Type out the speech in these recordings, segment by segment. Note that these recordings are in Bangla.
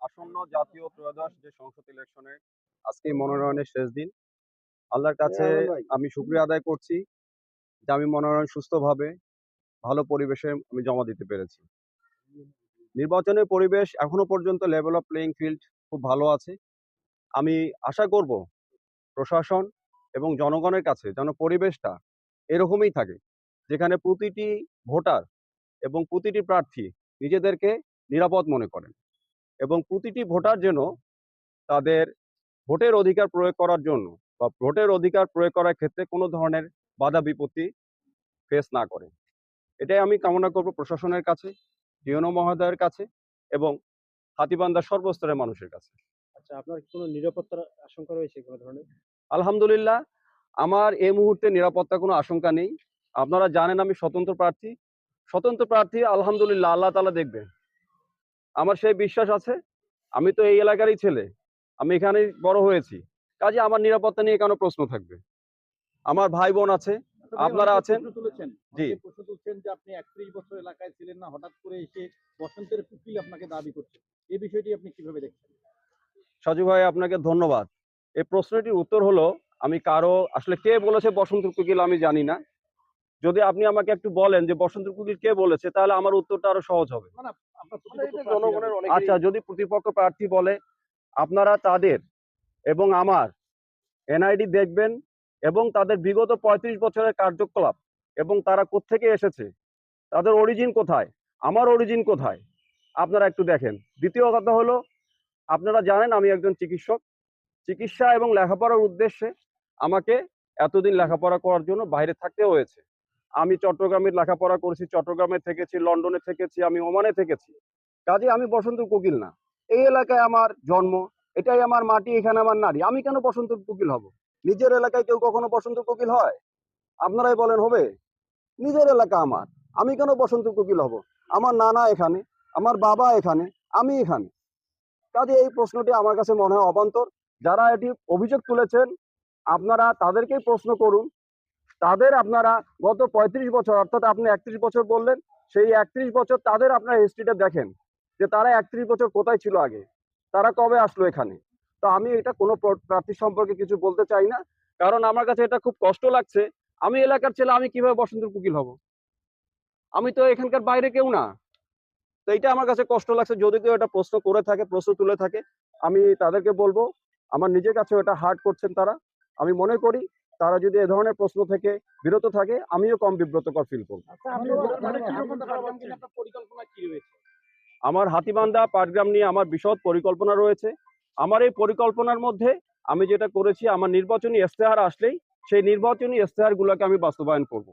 আসন্ন জাতীয় ত্রয়োদশ যে সংসদ ইলেকশনে আজকে মনোনয়নের শেষ দিন। আল্লাহর কাছে আমি শুকরিয়া আদায় করছি যে আমি মনোনয়ন সুস্থভাবে ভালো পরিবেশে আমি জমা দিতে পেরেছি। নির্বাচনের পরিবেশ এখনো পর্যন্ত লেভেল অফ প্লেইং ফিল্ড খুব ভালো আছে। আমি আশা করব প্রশাসন এবং জনগণের কাছে যেন পরিবেশটা এরকমই থাকে, যেখানে প্রতিটি ভোটার এবং প্রতিটি প্রার্থী নিজেদেরকে নিরাপদ মনে করেন এবং প্রতিটি ভোটার যেন তাদের ভোটের অধিকার প্রয়োগ করার জন্য বা ভোটের অধিকার প্রয়োগ করার ক্ষেত্রে কোনো ধরনের বাধা বিপত্তি ফেস না করে। এটাই আমি কামনা করব প্রশাসনের কাছে, ডিএনও মহোদয়ের কাছে এবং হাতীবান্ধার সর্বস্তরের মানুষের কাছে। আচ্ছা, আপনার কি কোনো নিরাপত্তার আশঙ্কা রয়েছে কোনো ধরনের? আলহামদুলিল্লাহ, আমার এই মুহূর্তে নিরাপত্তার কোনো আশঙ্কা নেই। আপনারা জানেন আমি স্বতন্ত্র প্রার্থী। স্বতন্ত্র প্রার্থী আলহামদুলিল্লাহ আল্লাহ তাআলা দেখবে। আমার সেই বিশ্বাস আছে। আমি তো এই এলাকারই ছেলে। আমি এখানেই বড় হয়েছি। কাজেই আমার নিরাপত্তা নিয়ে কেন প্রশ্ন থাকবে? আমার ভাই বোন আছে, আপনারা আছেন। জি। প্রশ্ন তুলছেন যে আপনি ৩১ বছর এলাকায় ছিলেন না, হঠাৎ করে এসে বসন্তের উকিল আপনাকে দাবি করছে। এই বিষয়টি আপনি কিভাবে দেখছেন? সাজু ভাই আপনাকে ধন্যবাদ। এই প্রশ্নটির উত্তর হলো আমি আসলে কে বলেছে বসন্ত কোকিল আমি জানি না। যদি আপনি আমাকে একটু বলেন যে বসন্ত কোকিল কে বলেছে তাহলে আমার উত্তরটা আরো সহজ হবে। না, না, আপনার জনগণের আচ্ছা, যদি প্রতিপক্ষ প্রার্থী বলে আপনারা তাদের এবং আমার এনআইডি দেখবেন এবং তাদের বিগত ৩৫ বছরের কার্যকলাপ এবং তারা কোত্থেকে এসেছে, তাদের অরিজিন কোথায়, আমার অরিজিন কোথায়, আপনারা একটু দেখেন। দ্বিতীয় কথা হলো আপনারা জানেন আমি একজন চিকিৎসক। চিকিৎসা এবং লেখাপড়ার উদ্দেশ্যে আমাকে এতদিন লেখাপড়া করার জন্য বাইরে থাকতে হয়েছে। আমি চট্টগ্রামে লেখাপড়া করেছি, চট্টগ্রামে থেকেছি, লন্ডনে থেকেছি, আমি ওমানে থেকেছি। কাজেই আমি বসন্ত কোকিল না। এই এলাকায় আমার জন্ম, এটাই আমার মাটি, এখানে আমার নারী। আমি কেন বসন্ত কোকিল হব? নিজের এলাকায় কেউ কখনো বসন্ত কোকিল হয়? আপনারাই বলেন হবে? নিজের এলাকা আমার, আমি কেন বসন্ত কোকিল হব? আমার নানা এখানে, আমার বাবা এখানে, আমি এখানে। কাজে এই প্রশ্নটি আমার কাছে মনে হয় অবান্তর। যারা এটি অভিযোগ তুলেছেন আপনারা তাদেরকেই প্রশ্ন করুন। তাদের আপনারা গত ৩৫ বছর, অর্থাৎ আপনি ৩১ বছর বললেন, সেই ৩১ বছর তাদের আপনার হিস্ট্রিটা দেখেন যে তারা ৩১ বছর কোথায় ছিল আগে, তারা কবে আসলো এখানে। তো আমি এটা কোনো প্রার্থী সম্পর্কে কিছু বলতে চাই না, কারণ আমার কাছে এটা খুব কষ্ট লাগছে। আমি এলাকার ছেলে, আমি কিভাবে বসন্তের কোকিল হব? আমি তো এখানকার বাইরে কেউ না। তো এইটা আমার কাছে কষ্ট লাগছে। যদি কেউ এটা প্রশ্ন করে থাকে, প্রশ্ন তুলে থাকে, আমি তাদেরকে বলবো আমার নিজের কাছে এটা হার্ট করছেন তারা। আমি মনে করি তারা যদি এ ধরনের প্রশ্ন থেকে বিরত থাকে আমিও কম বিব্রতকর ফিল করব। পরিকল্পনা কি রয়েছে? আমার হাতীবান্ধা পাটগ্রাম নিয়ে আমার বিশদ পরিকল্পনা রয়েছে। আমার এই পরিকল্পনার মধ্যে আমি যেটা করেছি, আমার নির্বাচনী ইশতেহার আসলেই সেই নির্বাচনী ইশতেহারগুলোকে আমি বাস্তবায়ন করব।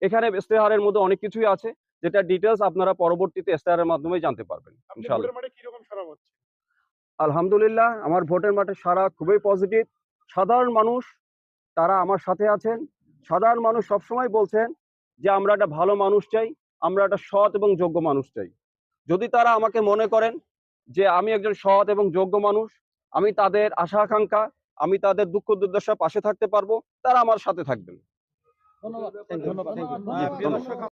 এখানে ইশতেহারের মধ্যে অনেক কিছুই আছে, যেটা ডিটেইলস আপনারা পরবর্তীতে ইশতেহারের মাধ্যমে জানতে পারবেন ইনশাআল্লাহ। আলহামদুলিল্লাহ, আমার ভোটের মাঠে সাড়া খুবই পজিটিভ। সাধারণ মানুষ তারা আমার সাথে আছেন। সাধারণ মানুষ সবসময় বলছেন যে আমরা একটা ভালো মানুষ চাই, আমরা একটা সৎ এবং যোগ্য মানুষ চাই। যদি তারা আমাকে মনে করেন যে আমি একজন সৎ এবং যোগ্য মানুষ, আমি তাদের আশা আকাঙ্ক্ষা, আমি তাদের দুঃখ দুর্দশার পাশে থাকতে পারবো, তারা আমার সাথে থাকবেন। ধন্যবাদ। জি, ধন্যবাদ।